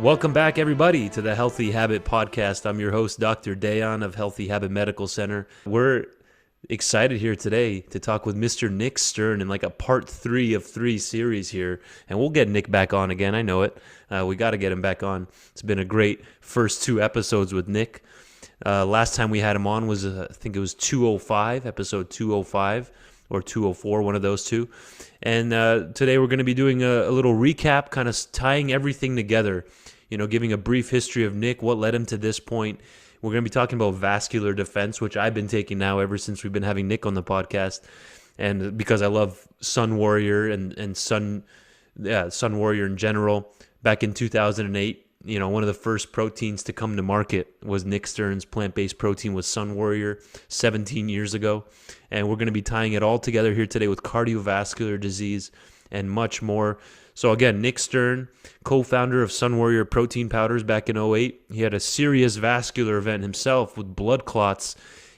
Welcome back, everybody, to the Healthy Habit Podcast. I'm your host, Dr. Dayan of Healthy Habit Medical Center. We're excited here today to talk with Mr. Nick Stern in like a part 3 of 3 series here. And we'll get Nick back on again. I know it. We got to get him back on. It's been a great first 2 episodes with Nick. Last time we had him on was, I think it was 205, episode 205 or 204, one of those two. And today we're going to be doing a little recap, kind of tying everything together, giving a brief history of Nick, what led him to this point. We're going to be talking about Vascular Defense, which I've been taking now ever since we've been having Nick on the podcast. And because I love Sun Warrior and Sun Warrior in general, back in 2008, one of the first proteins to come to market was Nick Stern's plant-based protein with Sun Warrior 17 years ago. And we're going to be tying it all together here today with cardiovascular disease and much more. So again, Nick Stern, co-founder of Sun Warrior protein powders back in '08. He had a serious vascular event himself with blood clots.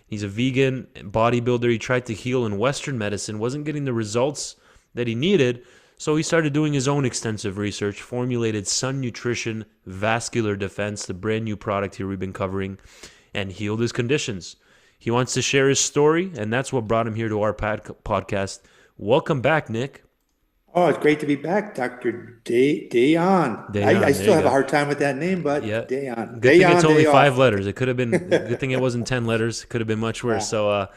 He's a vegan bodybuilder. He tried to heal in Western medicine, wasn't getting the results that he needed. So he started doing his own extensive research, formulated SunNutrition Vascular Defense, the brand new product here we've been covering, and healed his conditions. He wants to share his story, and that's what brought him here to our podcast. Welcome back, Nick. Oh, it's great to be back, Dr. Dayan. I still have a hard time with that name, but yeah. Dayan. Good thing it's only 5 letters. It could have been, good thing it wasn't 10 letters. It could have been much worse. So,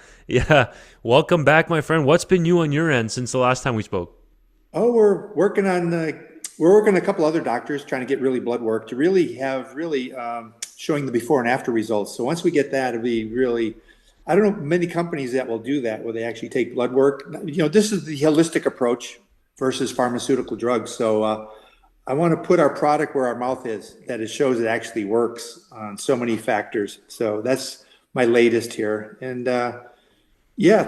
welcome back, my friend. What's been new on your end since the last time we spoke? Oh, we're working a couple other doctors trying to get blood work to really showing the before and after results. So once we get that, it'll be really, I don't know many companies that will do that, where they actually take blood work. This is the holistic approach versus pharmaceutical drugs. So I want to put our product where our mouth is, that it shows it actually works on so many factors. So that's my latest here. And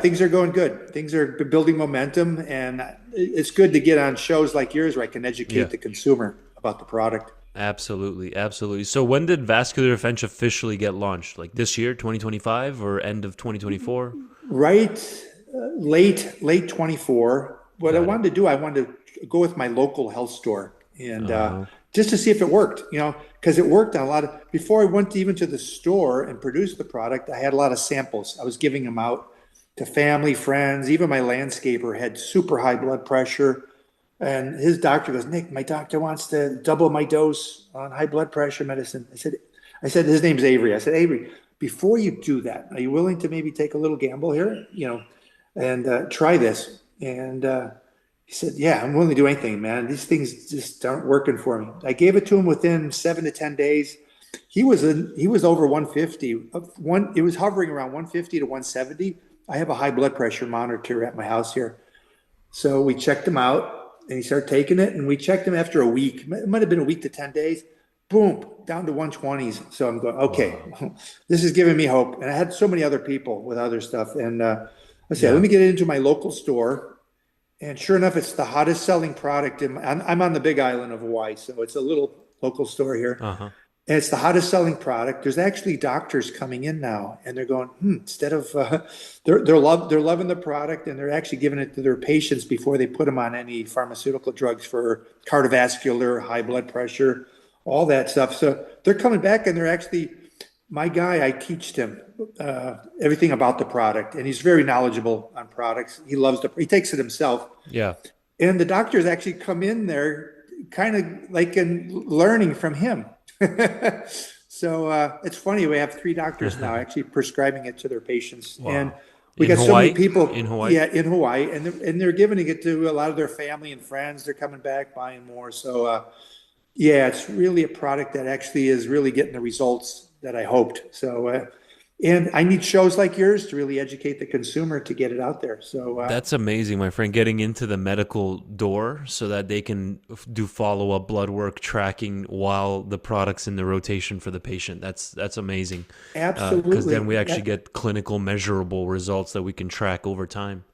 things are going good. Things are building momentum, and it's good to get on shows like yours where I can educate the consumer about the product. Absolutely. So when did Vascular Defense officially get launched? Like this year, 2025, or end of 2024? Right, late 24. What I wanted to go with my local health store and just to see if it worked, because it worked on a lot of, before I went even to the store and produced the product, I had a lot of samples. I was giving them out to family, friends. Even my landscaper had super high blood pressure. And his doctor goes, Nick, my doctor wants to double my dose on high blood pressure medicine. I said, his name's Avery. I said, Avery, before you do that, are you willing to maybe take a little gamble here, and try this? And he said, yeah, I'm willing to do anything, man. These things just aren't working for me. I gave it to him within 7 to 10 days. He was over 150. It was hovering around 150 to 170. I have a high blood pressure monitor at my house here. So we checked him out. And he started taking it, and we checked him after a week. It might have been a week to 10 days. Boom, down to 120s. So I'm going, okay, this is giving me hope. And I had so many other people with other stuff. And I said, let me get it into my local store. And sure enough, it's the hottest selling product. I'm on the Big Island of Hawaii, so it's a little local store here. And it's the hottest selling product. There's actually doctors coming in now, and they're going, instead of, they're loving the product, and they're actually giving it to their patients before they put them on any pharmaceutical drugs for cardiovascular, high blood pressure, all that stuff. So they're coming back, and they're actually, my guy, I teach him everything about the product, and he's very knowledgeable on products. He takes it himself. Yeah. And the doctors actually come in there kind of like learning from him. So it's funny, we have 3 doctors now actually prescribing it to their patients. Wow. And we got so many people in Hawaii. Yeah, in Hawaii, and they're giving it to a lot of their family and friends. They're coming back buying more. So it's really a product that actually is really getting the results that I hoped. So and I need shows like yours to really educate the consumer to get it out there. So that's amazing, my friend, getting into the medical door so that they can do follow-up blood work tracking while the product's in the rotation for the patient. That's amazing. Absolutely. Because then we actually get clinical measurable results that we can track over time.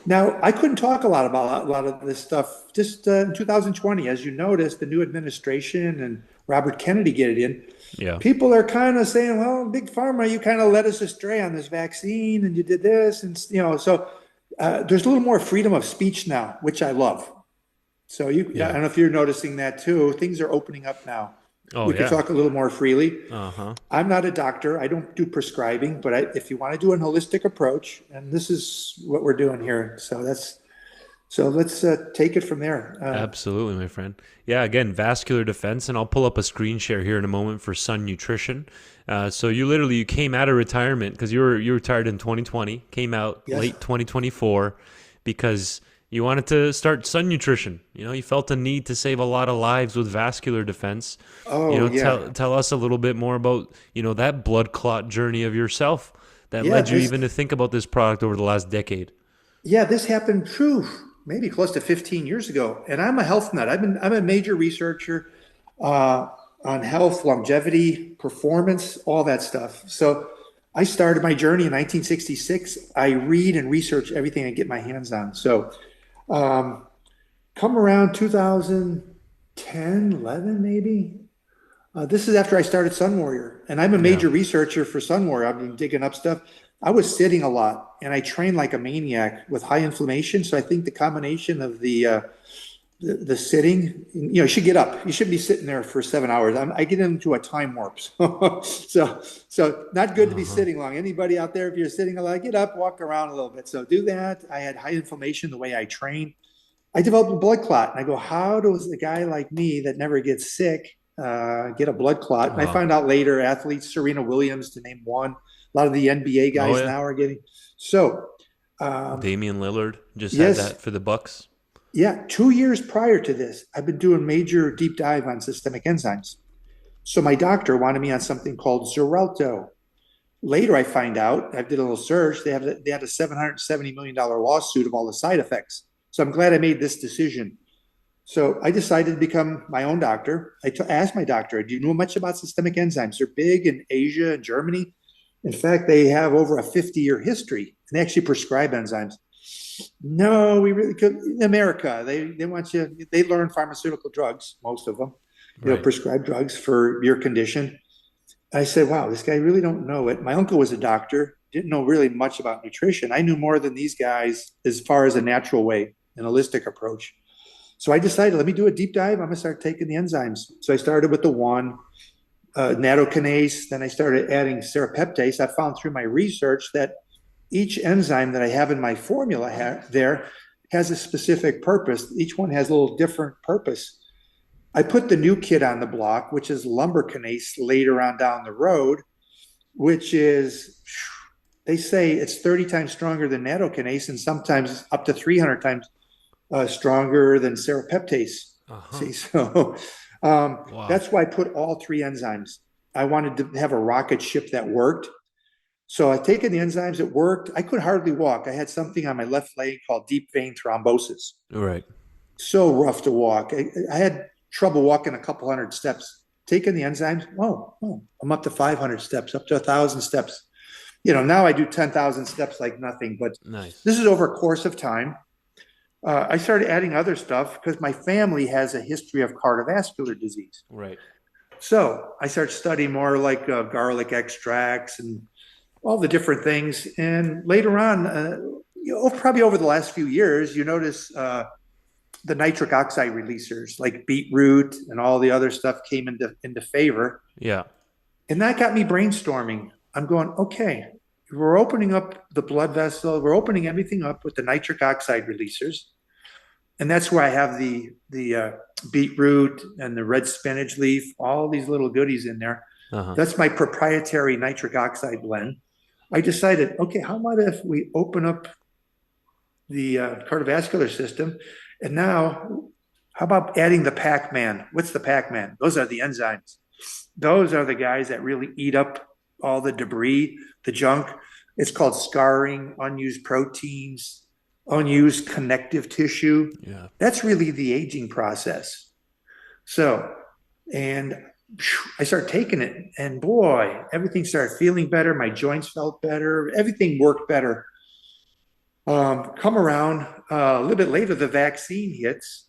Now, I couldn't talk about a lot of this stuff just in 2020. As you noticed, the new administration and Robert Kennedy get it in. Yeah. People are kind of saying, well, Big Pharma, you kind of led us astray on this vaccine, and you did this. And, so there's a little more freedom of speech now, which I love. So I don't know if you're noticing that too. Things are opening up now. Oh we could yeah. talk a little more freely. Uh-huh. I'm not a doctor. I don't do prescribing, but if you want to do an holistic approach, and this is what we're doing here. So let's take it from there. Absolutely, my friend. Yeah, again, Vascular Defense, and I'll pull up a screen share here in a moment for SunNutrition. So you came out of retirement because you retired in 2020, came out Yes. late 2024 because you wanted to start SunNutrition. You felt a need to save a lot of lives with Vascular Defense. Oh, yeah. Tell us a little bit more about that blood clot journey of yourself that Yeah. led you even to think about this product over the last decade. Yeah, this happened, maybe close to 15 years ago. And I'm a health nut. I'm a major researcher on health, longevity, performance, all that stuff. So I started my journey in 1966. I read and research everything I get my hands on. So come around 2010, 11 maybe. This is after I started Sun Warrior, and I'm a Yeah. major researcher for Sun Warrior. I've been digging up stuff. I was sitting a lot, and I trained like a maniac with high inflammation. So I think the combination of the sitting, you should get up. You should be sitting there for 7 hours. I get into a time warp, so not good to be Uh-huh. sitting long. Anybody out there, if you're sitting a lot, get up, walk around a little bit. So do that. I had high inflammation the way I train. I developed a blood clot, and I go, how does a guy like me that never gets sick get a blood clot? And I Wow. found out later, athletes, Serena Williams, to name one. A lot of the NBA Oh guys yeah. now are getting. So, um, Damian Lillard just had yes, that for the Bucks. yeah. 2 years prior to this, I've been doing major deep dive on systemic enzymes. So my doctor wanted me on something called Xarelto. Later, I find out, I did a little search, they had a $770 million lawsuit of all the side effects. So I'm glad I made this decision. So I decided to become my own doctor. Asked my doctor, do you know much about systemic enzymes? They're big in Asia and Germany. In fact, they have over a 50-year history, and they actually prescribe enzymes. No, we really could. In America, they want you, they learn pharmaceutical drugs, most of them, Right. prescribe drugs for your condition. I said, wow, this guy really don't know it. My uncle was a doctor, didn't know really much about nutrition. I knew more than these guys as far as a natural way, an holistic approach. So I decided, let me do a deep dive. I'm going to start taking the enzymes. So I started with the one, nattokinase. Then I started adding serrapeptase. I found through my research that each enzyme that I have in my formula there has a specific purpose. Each one has a little different purpose. I put the new kid on the block, which is Lumbrokinase later on down the road, which is, they say it's 30 times stronger than nattokinase and sometimes up to 300 times stronger than serrapeptase. Uh-huh. See, so Wow. that's why I put all three enzymes. I wanted to have a rocket ship that worked. So I taken the enzymes, it worked. I could hardly walk. I had something on my left leg called deep vein thrombosis. Right. So rough to walk. I had trouble walking a couple hundred steps. Taking the enzymes, I'm up to 500 steps, up to 1,000 steps. Now I do 10,000 steps like nothing, but Nice. this is over a course of time. I started adding other stuff because my family has a history of cardiovascular disease. Right. So I started studying more like garlic extracts and all the different things. And later on, probably over the last few years, you notice the nitric oxide releasers like beetroot and all the other stuff came into favor. Yeah. And that got me brainstorming. I'm going, okay, we're opening up the blood vessel, we're opening everything up with the nitric oxide releasers. And that's where I have the beetroot and the red spinach leaf, all these little goodies in there. Uh-huh. That's my proprietary nitric oxide blend. I decided, okay, how about if we open up the cardiovascular system? And now, how about adding the Pac-Man? What's the Pac-Man? Those are the enzymes. Those are the guys that really eat up all the debris, the junk. It's called scarring, unused proteins, unused connective tissue. Yeah. That's really the aging process. So, and I started taking it, and boy, everything started feeling better. My joints felt better. Everything worked better. Come around a little bit later, the vaccine hits.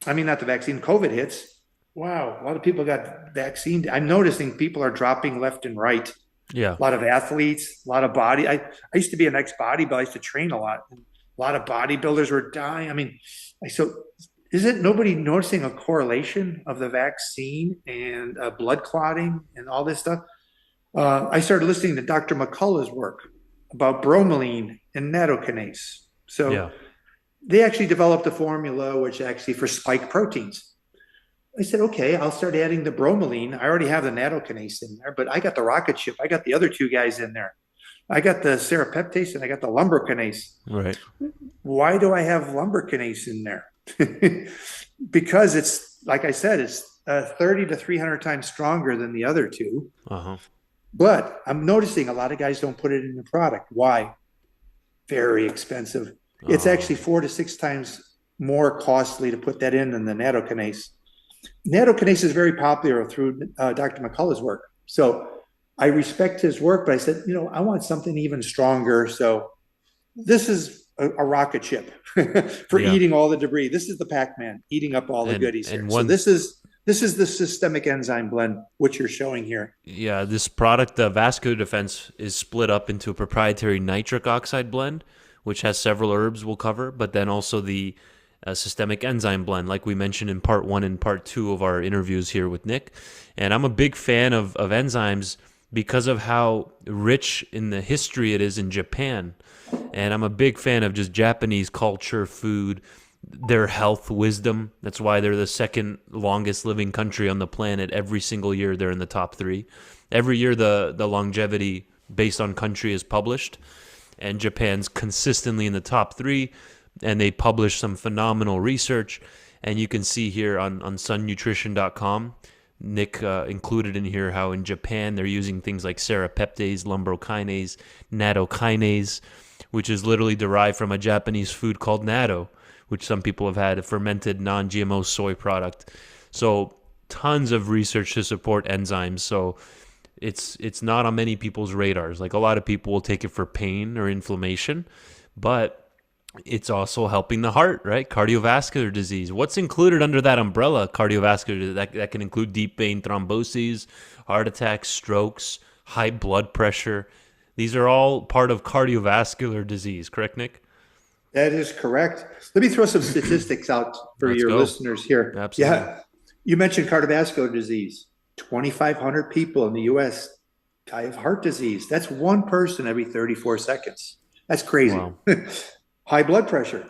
I mean, not the vaccine, COVID hits. Wow, a lot of people got vaccinated. I'm noticing people are dropping left and right. Yeah. A lot of athletes, a lot of body. I used to be an ex-bodybuilder. I used to train a lot. And a lot of bodybuilders were dying. I mean, so isn't nobody noticing a correlation of the vaccine and blood clotting and all this stuff? I started listening to Dr. McCullough's work about bromelain and nattokinase. So Yeah. they actually developed a formula which actually for spike proteins. I said, okay, I'll start adding the bromelain. I already have the nattokinase in there, but I got the rocket ship. I got the other two guys in there. I got the serrapeptase and I got the lumbrokinase. Right. Why do I have lumbrokinase in there? Because it's, like I said, it's 30 to 300 times stronger than the other two. Uh-huh. But I'm noticing a lot of guys don't put it in the product. Why? Very expensive. It's actually 4 to 6 times more costly to put that in than the nattokinase. Nattokinase is very popular through Dr. McCullough's work. So I respect his work, but I said, I want something even stronger. So this is a rocket ship for eating all the debris. This is the Pac-Man eating up all the goodies here. So this is the systemic enzyme blend, which you're showing here. Yeah, this product, the Vascular Defense, is split up into a proprietary nitric oxide blend, which has several herbs we'll cover, but then also the systemic enzyme blend, like we mentioned in part 1 and part 2 of our interviews here with Nick. And I'm a big fan of enzymes because of how rich in the history it is in Japan. And I'm a big fan of just Japanese culture, food, their health wisdom. That's why they're the second longest living country on the planet. Every single year they're in the top 3. Every year the longevity based on country is published, and Japan's consistently in the top 3, and they publish some phenomenal research. And you can see here on SunNutrition.com, Nick included in here how in Japan they're using things like serrapeptase, lumbrokinase, nattokinase, which is literally derived from a Japanese food called natto, which some people have had, a fermented non-GMO soy product. So tons of research to support enzymes. So it's not on many people's radars. Like a lot of people will take it for pain or inflammation, but it's also helping the heart, right? Cardiovascular disease. What's included under that umbrella? Cardiovascular, that can include deep vein thromboses, heart attacks, strokes, high blood pressure. These are all part of cardiovascular disease, correct, Nick? That is correct. Let me throw some statistics out for your listeners here. Absolutely. Yeah. You mentioned cardiovascular disease. 2,500 people in the U.S. die of heart disease. That's one person every 34 seconds. That's crazy. Wow. High blood pressure.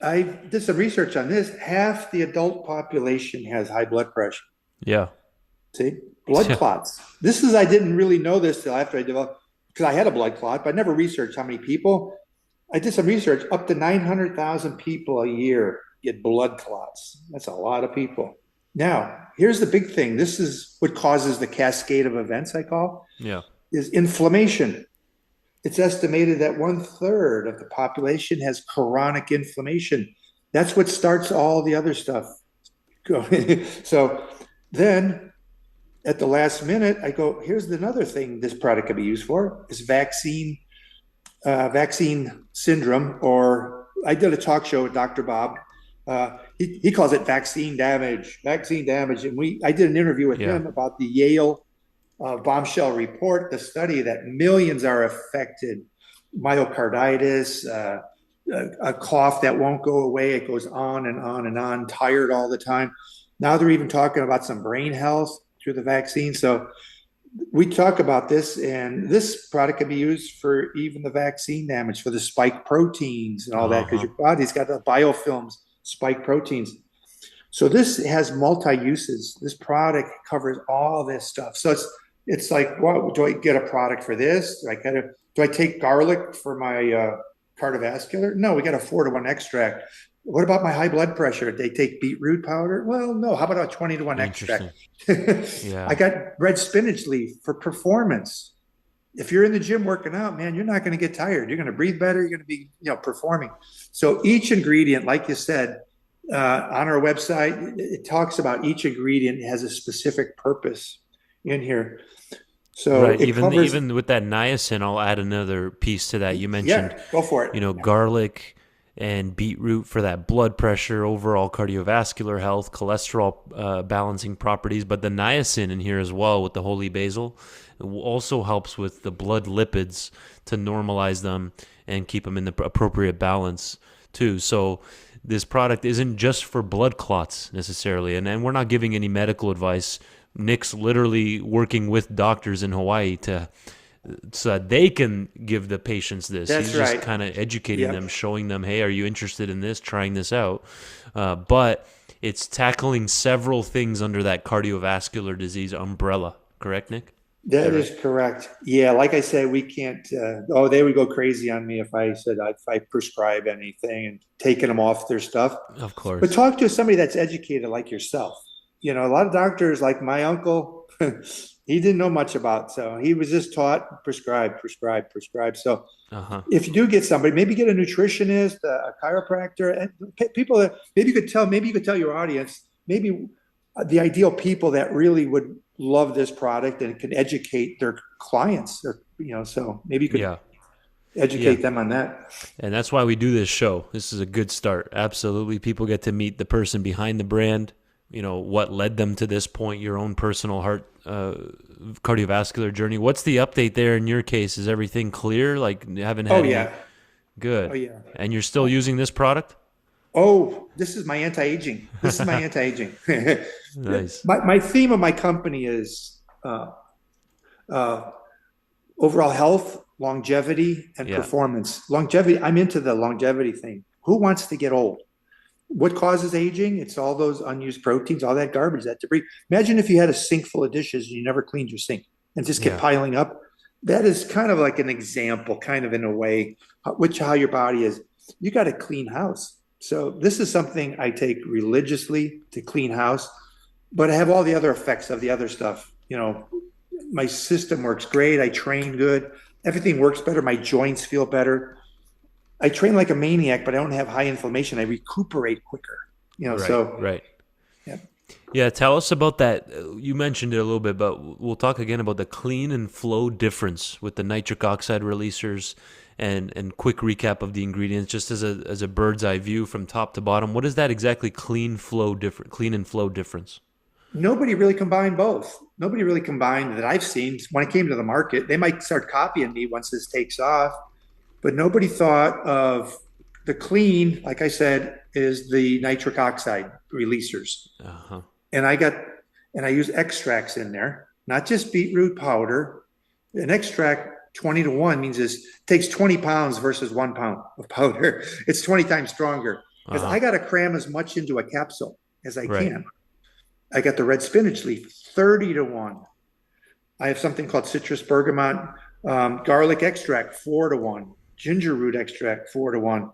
I did some research on this. Half the adult population has high blood pressure. Yeah. See? Blood clots. I didn't really know this till after I developed, because I had a blood clot, but I never researched how many people. I did some research. Up to 900,000 people a year get blood clots. That's a lot of people. Now, here's the big thing. This is what causes the cascade of events, I call. Yeah. Is inflammation. It's estimated that 1/3 of the population has chronic inflammation. That's what starts all the other stuff going. So then at the last minute, I go, here's another thing this product could be used for, is vaccine syndrome, or I did a talk show with Dr. Bob. He calls it vaccine damage. And I did an interview with him about the Yale bombshell report, the study that millions are affected, myocarditis, a cough that won't go away. It goes on and on and on, tired all the time. Now they're even talking about some brain health through the vaccine. So we talk about this, and this product can be used for even the vaccine damage, for the spike proteins and all that, because your body's got the biofilms, spike proteins. So this has multi-uses. This product covers all this stuff. So it's like, what do I get a product for this? Do I take garlic for my cardiovascular? No, we got a 4-to-1 extract. What about my high blood pressure? They take beetroot powder? Well, no. How about a 20-to-1 extract? I got red spinach leaf for performance. If you're in the gym working out, man, you're not going to get tired. You're going to breathe better. You're going to be, performing. So each ingredient, like you said, on our website, it talks about each ingredient has a specific purpose in here. So right, even with that niacin, I'll add another piece to that. You mentioned, go for it. Garlic and beetroot for that blood pressure, overall cardiovascular health, cholesterol balancing properties. But the niacin in here as well with the holy basil also helps with the blood lipids to normalize them and keep them in the appropriate balance too. So this product isn't just for blood clots necessarily. And we're not giving any medical advice. Nick's literally working with doctors in Hawaii so that they can give the patients this. That's He's right. just kind of educating them, showing them, hey, are you interested in this? Trying this out. But it's tackling several things under that cardiovascular disease umbrella. Correct, Nick? That is correct. Yeah, like I said, we can't. They would go crazy on me if I said if I prescribe anything and taking them off their stuff. Of course. But talk to somebody that's educated like yourself. A lot of doctors, like my uncle, he didn't know much about, so he was just taught prescribe. So if you do get somebody, maybe get a nutritionist, a chiropractor, and people that maybe you could tell your audience, maybe the ideal people that really would love this product and can educate their clients, so maybe you could educate them on that. And that's why we do this show. This is a good start. Absolutely. People get to meet the person behind the brand, what led them to this point, your own personal heart cardiovascular journey. What's the update there in your case? Is everything clear? Like, you haven't had any? Good. Oh, yeah. And you're still using this product? Oh, this is my anti-aging. Nice. My theme of my company is overall health, longevity, and performance. Longevity, I'm into the longevity thing. Who wants to get old? What causes aging? It's all those unused proteins, all that garbage, that debris. Imagine if you had a sink full of dishes and you never cleaned your sink and just kept piling up. That is kind of like an example, kind of in a way, how your body is. You got a clean house. So this is something I take religiously, to clean house, but I have all the other effects of the other stuff. My system works great. I train good. Everything works better. My joints feel better. I train like a maniac, but I don't have high inflammation. I recuperate quicker. Right. Yeah. Tell us about that. You mentioned it a little bit, but we'll talk again about the clean and flow difference with the nitric oxide releasers, and quick recap of the ingredients, just as a bird's eye view from top to bottom. What is that exactly? Clean and flow difference. Nobody really combined both. Nobody really combined that I've seen. When I came to the market, they might start copying me once this takes off. But nobody thought of the clean, like I said, is the nitric oxide releasers. And I use extracts in there, not just beetroot powder. An extract 20-to-1 means it takes 20 pounds versus 1 pound of powder. It's 20 times stronger because I got to cram as much into a capsule as I can. I got the red spinach leaf, 30-to-1. I have something called citrus bergamot, garlic extract, 4-to-1. Ginger root extract, 4-to-1.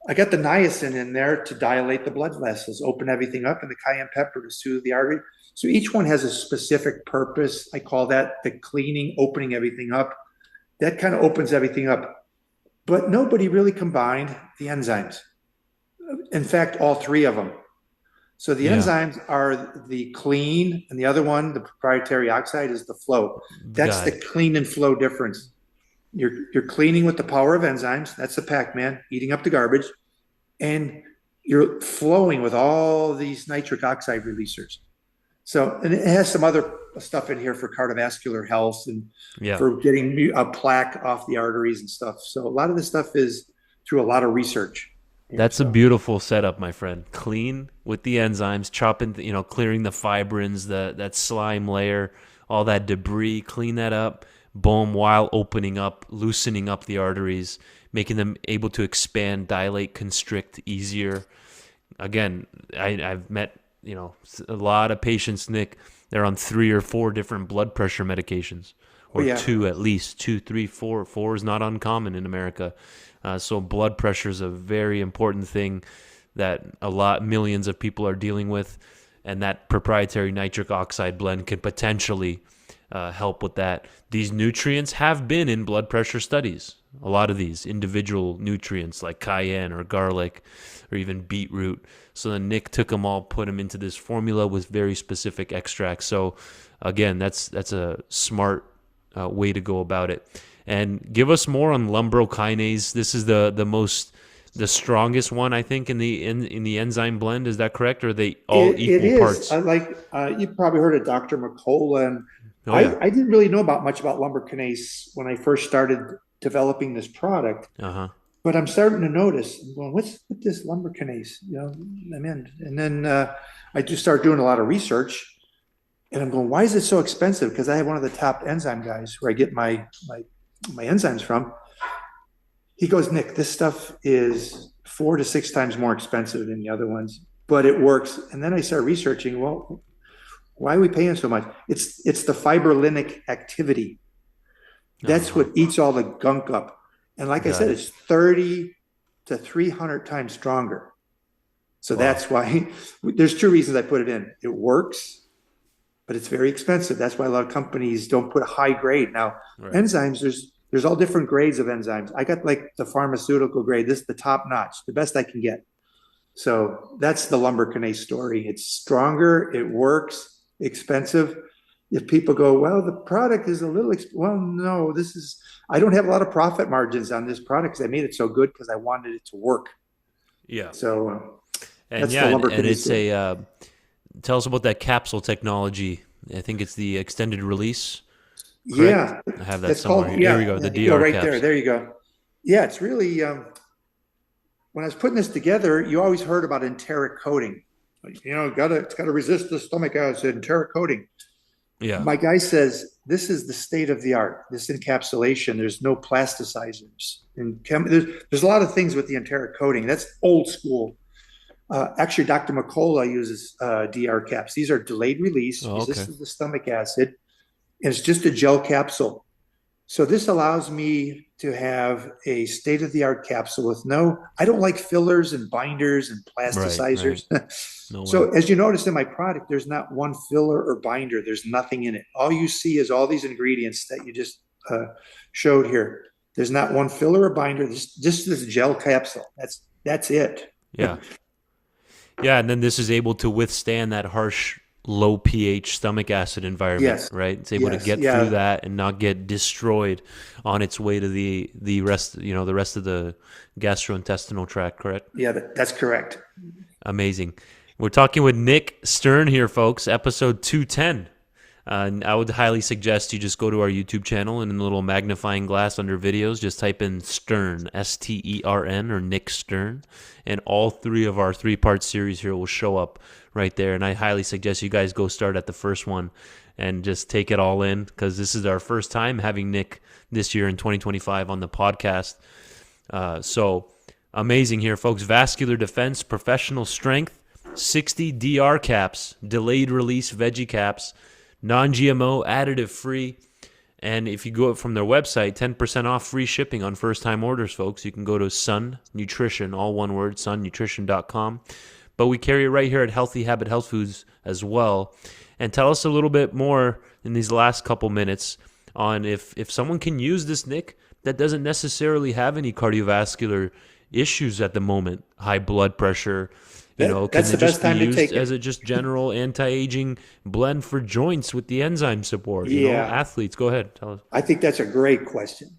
I got the niacin in there to dilate the blood vessels, open everything up, and the cayenne pepper to soothe the artery. So each one has a specific purpose. I call that the cleaning, opening everything up. That kind of opens everything up. But nobody really combined the enzymes. In fact, all three of them. So the enzymes are the clean, and the other one, the proprietary oxide, is the flow. That's the clean and flow difference. You're cleaning with the power of enzymes. That's the Pac-Man, eating up the garbage. And you're flowing with all these nitric oxide releasers. So, and it has some other stuff in here for cardiovascular health and for getting a plaque off the arteries and stuff. So a lot of this stuff is through a lot of research. That's a beautiful setup, my friend. Clean with the enzymes, chopping, clearing the fibrins, that slime layer, all that debris, clean that up. Boom, while opening up, loosening up the arteries, making them able to expand, dilate, constrict easier. Again, I've met, a lot of patients, Nick, they're on 3 or 4 different blood pressure medications, or 2 at least, 2, 3, 4. 4 is not uncommon in America. So blood pressure is a very important thing that millions of people are dealing with, and that proprietary nitric oxide blend can potentially help with that. These nutrients have been in blood pressure studies. A lot of these individual nutrients like cayenne or garlic or even beetroot. So then Nick took them all, put them into this formula with very specific extracts. So again, that's a smart way to go about it. And give us more on Lumbrokinase. This is the strongest one, I think, in the enzyme blend. Is that correct? Or are they all equal parts? You probably heard of Dr. McCullough, and I didn't really know much about Lumbrokinase when I first started developing this product. but I'm starting to notice, I'm going, what's with this lumbrokinase? I'm in. And then I just start doing a lot of research, and I'm going, why is it so expensive? Because I have one of the top enzyme guys where I get my enzymes from. He goes, Nick, this stuff is 4 to 6 times more expensive than the other ones, but it works. And then I start researching, well, why are we paying so much? It's the fibrinolytic activity. That's what eats all the gunk up. And like I said, it's 30 to 300 times stronger. So that's why there's 2 reasons I put it in. It works, but it's very expensive. That's why a lot of companies don't put a high grade. Now, enzymes, there's all different grades of enzymes. I got like the pharmaceutical grade. This is the top notch, the best I can get. So that's the lumbrokinase story. It's stronger, it works, expensive. If people go, well, the product is a little, well, no, I don't have a lot of profit margins on this product because I made it so good because I wanted it to work. Yeah. So that's the lumbrokinase story. Tell us about that capsule technology. I think it's the extended release. Correct? Yeah. I have that somewhere. Here we go. The DRcaps. Right there. There you go. Yeah, it's really, when I was putting this together, you always heard about enteric coating. It's got to resist the stomach acid, enteric coating. Yeah. My guy says, this is the state of the art, this encapsulation. There's no plasticizers. And there's a lot of things with the enteric coating. That's old school. Actually, Dr. McCullough uses DRcaps. These are delayed release, resistant to stomach acid. And it's just a gel capsule. So this allows me to have a state-of-the-art capsule with I don't like fillers and binders and plasticizers. Right. So as you notice in my product, there's not one filler or binder. There's nothing in it. All you see is all these ingredients that you just showed here. There's not one filler or binder. Just this gel capsule. That's it. Yeah. Yeah, and then this is able to withstand that harsh low pH stomach acid environment, right? It's able to get through that and not get destroyed on its way to the rest, the rest of the gastrointestinal tract, correct? Yeah, that's correct. Amazing. We're talking with Nick Stern here, folks, episode 210. And I would highly suggest you just go to our YouTube channel and in the little magnifying glass under videos, just type in Stern, Stern, or Nick Stern, and all 3 of our 3-part series here will show up right there. And I highly suggest you guys go start at the first one and just take it all in, because this is our first time having Nick this year in 2025 on the podcast. So amazing here, folks. Vascular Defense, professional strength, 60 DRcaps, delayed release veggie caps, non-GMO, additive-free, and if you go from their website, 10% off free shipping on first-time orders, folks. You can go to SunNutrition, all one word, SunNutrition.com. But we carry it right here at Healthy Habit Health Foods as well. And tell us a little bit more in these last couple minutes on if someone can use this, Nick, that doesn't necessarily have any cardiovascular issues at the moment, high blood pressure. That's the best time to take it. As a just general anti-aging blend for joints with the enzyme support. Athletes, go ahead, tell us. I think that's a great question.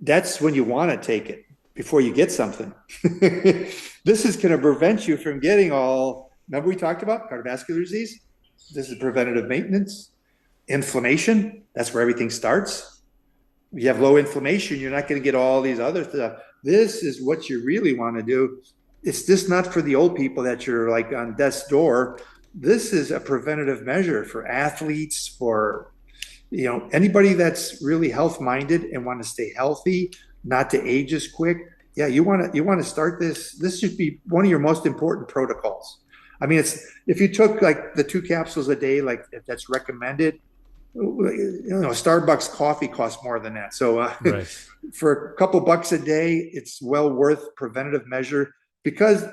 That's when you want to take it, before you get something. This is going to prevent you from getting remember we talked about cardiovascular disease? This is preventative maintenance. Inflammation, that's where everything starts. You have low inflammation, you're not going to get all these other stuff. This is what you really want to do. It's just not for the old people that you're like on death's door. This is a preventative measure for athletes, for anybody that's really health minded and want to stay healthy, not to age as quick. Yeah, you want to start this. This should be one of your most important protocols. I mean, if you took like the 2 capsules a day, like if that's recommended, Starbucks coffee costs more than that. So for a couple bucks a day, it's well worth preventative measure. Because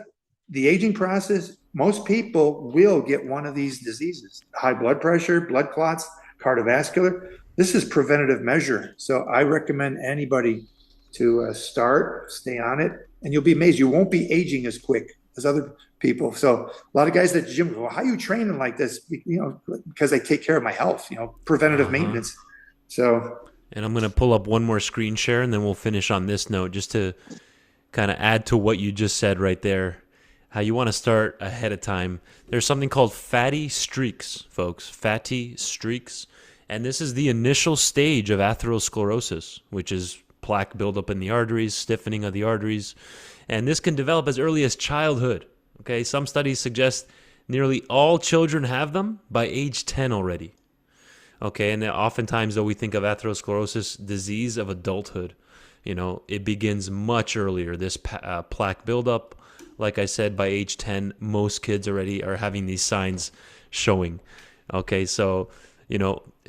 the aging process, most people will get one of these diseases: high blood pressure, blood clots, cardiovascular. This is preventative measure. So I recommend anybody to stay on it, and you'll be amazed. You won't be aging as quick as other people. So a lot of guys at the gym go, well, how are you training like this? Because I take care of my health, preventative maintenance. So, and I'm going to pull up one more screen share, and then we'll finish on this note, just to kind of add to what you just said right there, how you want to start ahead of time. There's something called fatty streaks, folks, fatty streaks. And this is the initial stage of atherosclerosis, which is plaque buildup in the arteries, stiffening of the arteries. And this can develop as early as childhood. Okay, some studies suggest nearly all children have them by age 10 already. Okay, and then oftentimes, though, we think of atherosclerosis disease of adulthood. It begins much earlier. This plaque buildup, like I said, by age 10, most kids already are having these signs showing. Okay, so,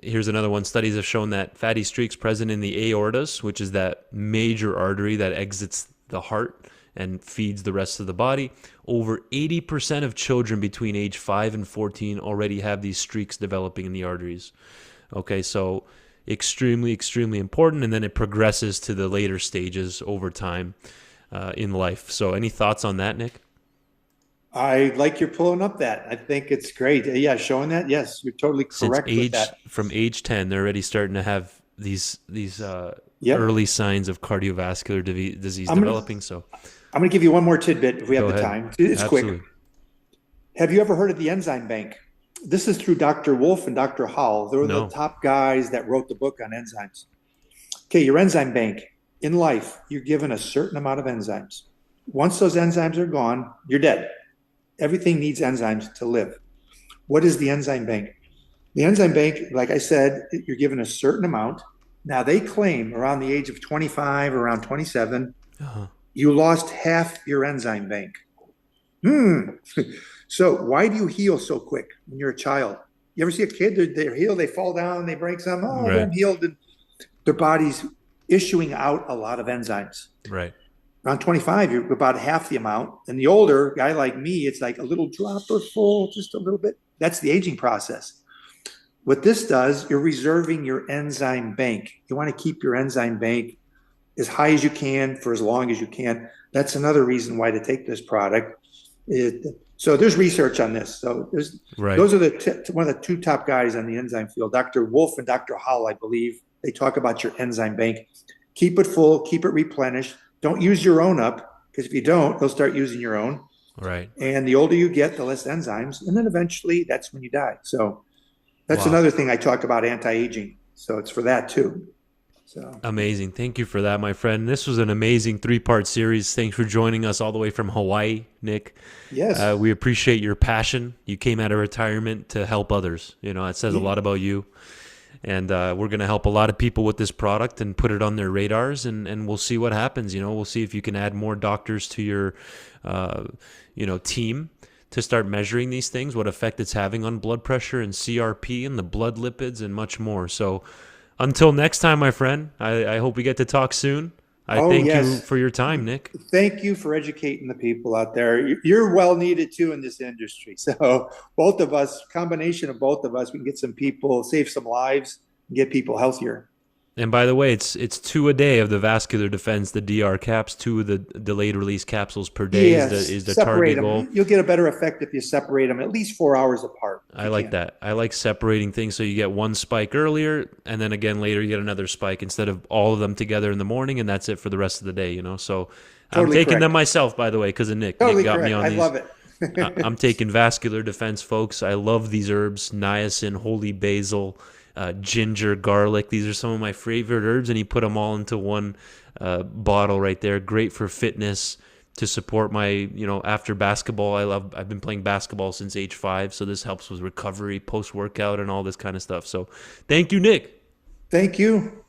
here's another one. Studies have shown that fatty streaks present in the aortas, which is that major artery that exits the heart and feeds the rest of the body. Over 80% of children between age 5 and 14 already have these streaks developing in the arteries. Okay, so extremely, extremely important, and then it progresses to the later stages over time in life. So any thoughts on that, Nick? I like you're pulling up that. I think it's great. Yeah, showing that. Yes, you're totally correct with that. From age 10, they're already starting to have these early signs of cardiovascular disease developing. So I'm going to give you one more tidbit if we have the time. It's Absolutely. quick. Have you ever heard of the enzyme bank? This is through Dr. Wolf and Dr. Howell. They were the top guys that wrote the book on enzymes. Okay, your enzyme bank. In life, you're given a certain amount of enzymes. Once those enzymes are gone, you're dead. Everything needs enzymes to live. What is the enzyme bank? The enzyme bank, like I said, you're given a certain amount. Now, they claim around the age of 25, around 27, you lost half your enzyme bank. So why do you heal so quick when you're a child? You ever see a kid, they're healed, they fall down, they break some, they're healed, and their body's issuing out a lot of enzymes. Right. Around 25, you're about half the amount. And the older guy like me, it's like a little dropper full, just a little bit. That's the aging process. What this does, you're reserving your enzyme bank. You want to keep your enzyme bank as high as you can for as long as you can. That's another reason why to take this product. So there's research on this. So those are one of the two top guys on the enzyme field, Dr. Wolf and Dr. Howell, I believe. They talk about your enzyme bank. Keep it full, keep it replenished. Don't use your own up, because if you don't, they'll start using your own. Right. And the older you get, the less enzymes. And then eventually that's when you die. So that's another thing I talk about, anti-aging. So it's for that too. So amazing. Thank you for that, my friend. This was an amazing 3-part series. Thanks for joining us all the way from Hawaii, Nick. Yes. We appreciate your passion. You came out of retirement to help others. It says a lot about you. And we're going to help a lot of people with this product and put it on their radars, and we'll see what happens. We'll see if you can add more doctors to your, team to start measuring these things, what effect it's having on blood pressure and CRP and the blood lipids and much more. So until next time, my friend, I hope we get to talk soon. Thank you for your time, Nick. Thank you for educating the people out there. You're well needed too in this industry. So both of us, combination of both of us, we can get some people, save some lives, and get people healthier. And by the way, it's 2 a day of the Vascular Defense, the DRcaps, 2 of the delayed release capsules per day is the target goal. You'll get a better effect if you separate them at least 4 hours apart. I like that. I like separating things so you get one spike earlier, and then again later you get another spike instead of all of them together in the morning, and that's it for the rest of the day. So I'm taking them myself, by the way, because of Nick. Totally Nick got correct. me on these. I love it. I'm taking Vascular Defense, folks. I love these herbs: niacin, holy basil, ginger, garlic. These are some of my favorite herbs, and he put them all into one bottle right there. Great for fitness, to support my, after basketball. I've been playing basketball since age 5, so this helps with recovery, post-workout, and all this kind of stuff. So thank you, Nick. Thank you.